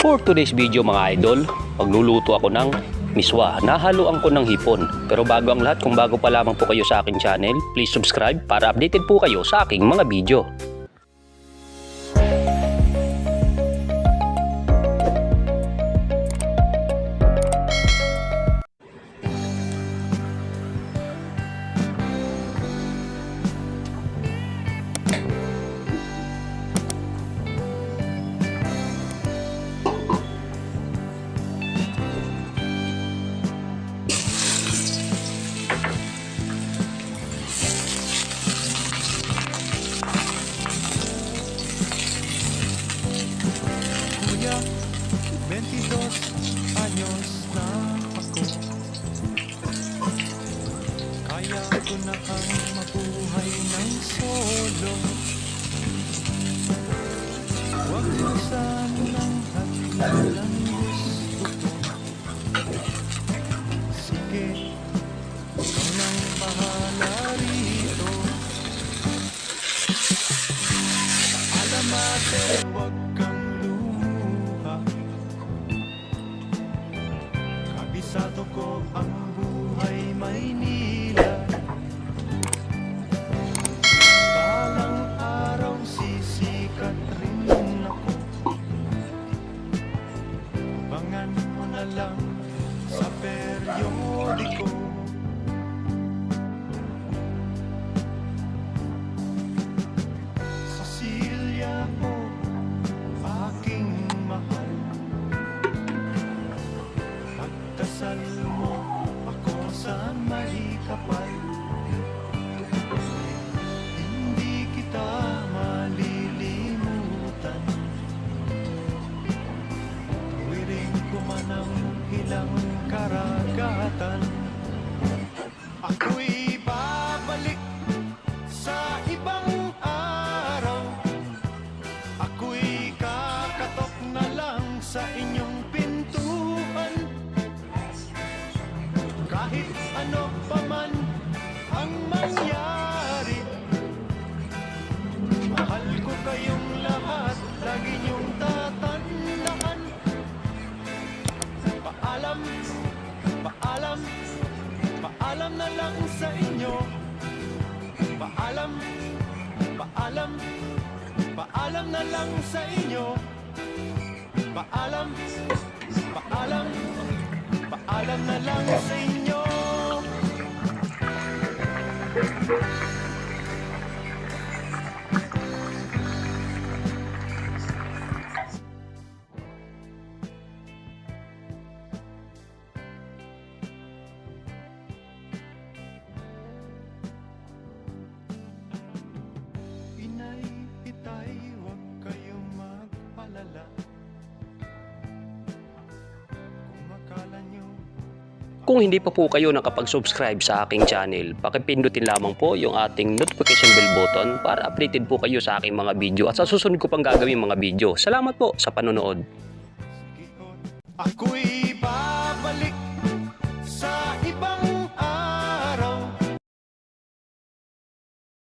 For today's video mga idol, magluluto ako ng miswa. Nahaluan ko ng hipon. Pero bago ang lahat, kung bago pa lamang po kayo sa aking channel, please subscribe para updated po kayo sa aking mga video. Kuya, 22 anyos na ako. Kaya ko na ang mabuhay ng solo. Huwag mo sanang hatilang gusto ko. Sige, ikaw nang bahala rito. Alam natin, huwag kang lumuha. Kabisado ko ang buhay Maynila. Balang araw sisikat rin ako. Abangan mo na lang sa periodiko. Cecilia mo, aking mahal. Pagdasal mo ako sa may kapal. Hindi kita malilimutan. Tuwiring ko man ang ilang karagatan. Ako'y babalik sa ibang araw. Ako'y kakatok na lang sa inyong pintuan. Kahit ano pa man ang mangyari, mahal ko kayong lahat, lagi niyong tatandaan. Paalam, paalam, paalam na lang sa inyo. Paalam, paalam, paalam na lang sa inyo. Paalam, paalam, paalam na lang sa inyo. Inay, itay, huwag kayong magpalala. Kung akala nyo Kung hindi pa po kayo nakapag-subscribe sa aking channel, pakipindutin lamang po yung ating notification bell button para updated po kayo sa aking mga video at sa susunod ko pang gagawin mga video. Salamat po sa panonood. ako'y babalik